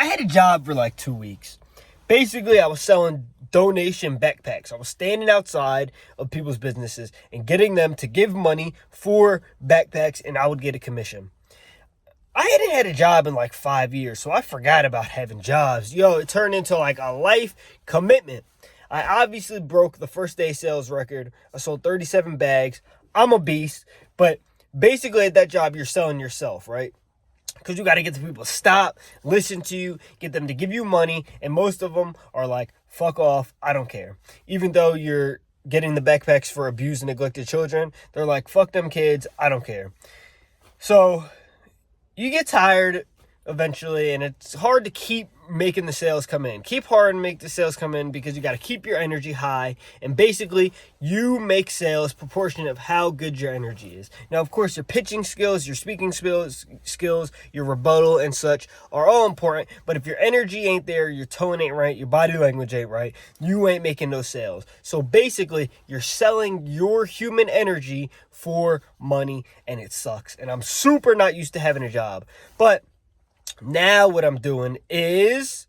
had a job for like 2 weeks. Basically, I was selling donation backpacks. I was standing outside of people's businesses and getting them to give money for backpacks, and I would get a commission. I hadn't had a job in like 5 years, so I forgot about having jobs. It turned into like a life commitment. I obviously broke the first day sales record. I sold 37 bags. I'm a beast, but basically at that job, you're selling yourself, right? Because you got to get the people to stop, listen to you, get them to give you money, and most of them are like, fuck off, I don't care. Even though you're getting the backpacks for abused and neglected children, they're like, fuck them kids, I don't care. So you get tired eventually, and it's hard to keep making the sales come in. Keep hard and make the sales come in because you got to keep your energy high, and basically you make sales proportionate of how good your energy is. Now, of course, your pitching skills, your speaking skills, your rebuttal and such are all important, but if your energy ain't there, your tone ain't right, your body language ain't right, you ain't making no sales. So basically, you're selling your human energy for money, and it sucks. And I'm super not used to having a job, but now what I'm doing is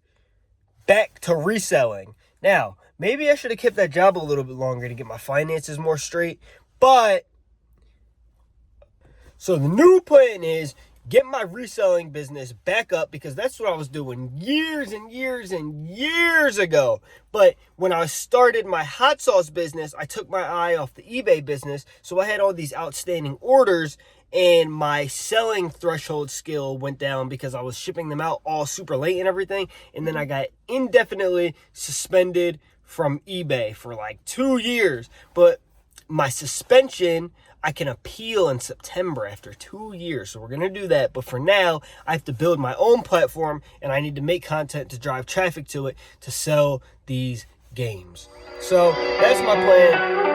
back to reselling. Now, maybe I should have kept that job a little bit longer to get my finances more straight. But, so the new plan is get my reselling business back up, because that's what I was doing years and years and years ago. But when I started my hot sauce business, I took my eye off the eBay business. So I had all these outstanding orders, and my selling threshold skill went down because I was shipping them out all super late and everything. And then I got indefinitely suspended from eBay for like 2 years. But my suspension, I can appeal in September after 2 years. So we're going to do that. But for now, I have to build my own platform, and I need to make content to drive traffic to it to sell these games. So that's my plan.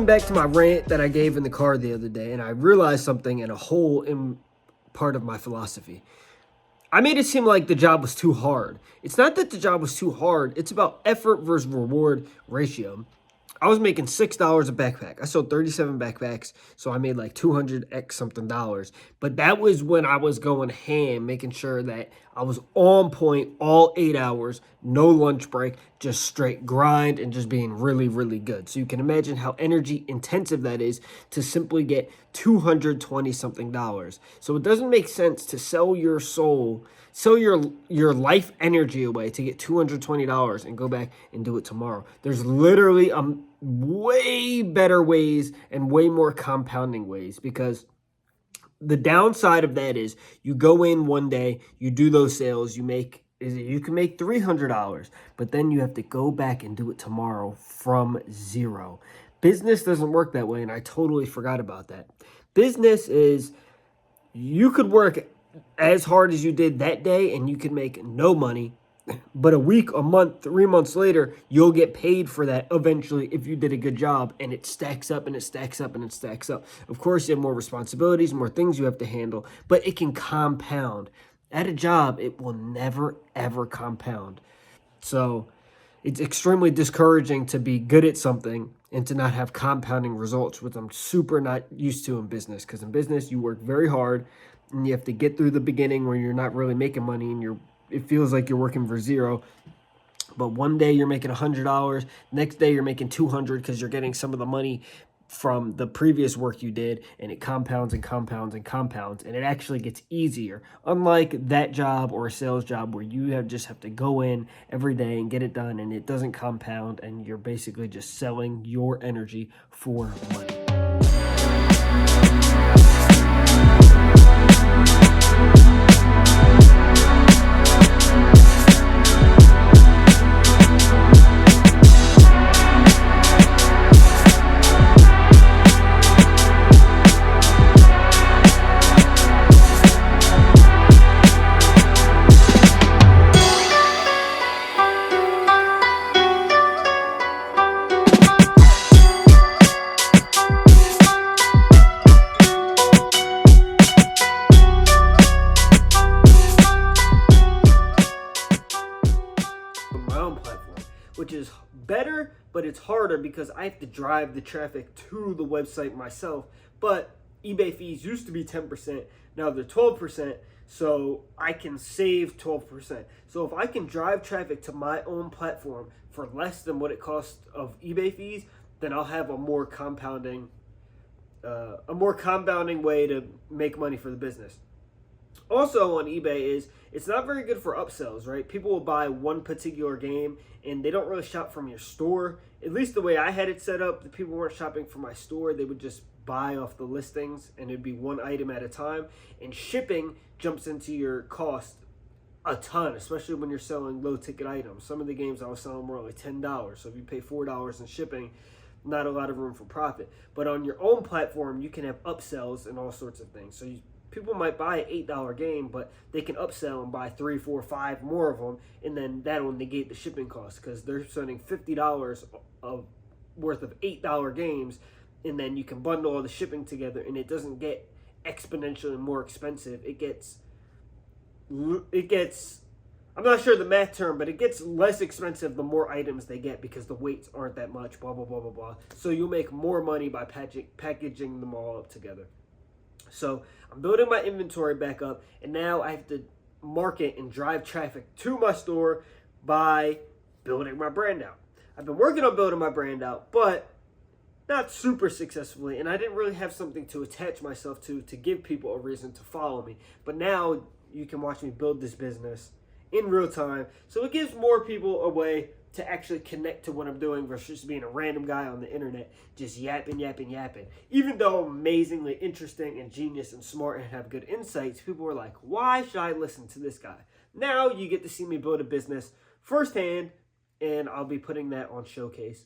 Back to my rant that I gave in the car the other day, and I realized something and a hole in part of my philosophy. I made it seem like the job was too hard. It's not that the job was too hard. It's about effort versus reward ratio. I was making $6 a backpack. I sold 37 backpacks, so I made like 200x something dollars. But that was when I was going ham, making sure that I was on point all 8 hours, no lunch break, just straight grind and just being really, really good. So you can imagine how energy intensive that is to simply get 220 something dollars. So it doesn't make sense to sell your soul, sell your life energy away to get $220 and go back and do it tomorrow. There's literally way better ways and way more compounding ways, because the downside of that is you go in one day, you do those sales, you can make $300, but then you have to go back and do it tomorrow from zero. Business doesn't work that way, and I totally forgot about that. Business is, you could work as hard as you did that day and you could make no money, but a week, a month, 3 months later, you'll get paid for that eventually if you did a good job, and it stacks up and it stacks up and it stacks up. Of course, you have more responsibilities, more things you have to handle, but it can compound. At a job, it will never, ever compound. So it's extremely discouraging to be good at something and to not have compounding results, which I'm super not used to in business, because in business, you work very hard and you have to get through the beginning where you're not really making money and it feels like you're working for zero. But one day you're making $100, next day you're making $200 because you're getting some of the money from the previous work you did, and it compounds and compounds and compounds, and it actually gets easier. Unlike that job or a sales job where you just have to go in every day and get it done, and it doesn't compound, and you're basically just selling your energy for money. better, but it's harder because I have to drive the traffic to the website myself. But eBay fees used to be 10%, now they're 12%, so I can save 12%. So if I can drive traffic to my own platform for less than what it costs of eBay fees, then I'll have a more compounding way to make money for the business. Also on eBay is it's not very good for upsells, right? People will buy one particular game and they don't really shop from your store. At least the way I had it set up, the people weren't shopping from my store. They would just buy off the listings and it'd be one item at a time. And shipping jumps into your cost a ton, especially when you're selling low ticket items. Some of the games I was selling were only $10. So if you pay $4 in shipping, not a lot of room for profit. But on your own platform, you can have upsells and all sorts of things. So people might buy an $8 game, but they can upsell and buy 3, 4, 5 more of them, and then that'll negate the shipping costs because they're spending $50 worth of $8 games, and then you can bundle all the shipping together, and it doesn't get exponentially more expensive. It gets, I'm not sure the math term, but it gets less expensive the more items they get because the weights aren't that much, blah, blah, blah, blah, blah. So you'll make more money by packaging them all up together. So I'm building my inventory back up, and now I have to market and drive traffic to my store by building my brand out. I've been working on building my brand out, but not super successfully, and I didn't really have something to attach myself to give people a reason to follow me. But now you can watch me build this business in real time, so it gives more people a way to actually connect to what I'm doing versus just being a random guy on the internet just yapping. Even though I'm amazingly interesting and genius and smart and have good insights, people were like, why should I listen to this guy? Now you get to see me build a business firsthand, and I'll be putting that on Showcase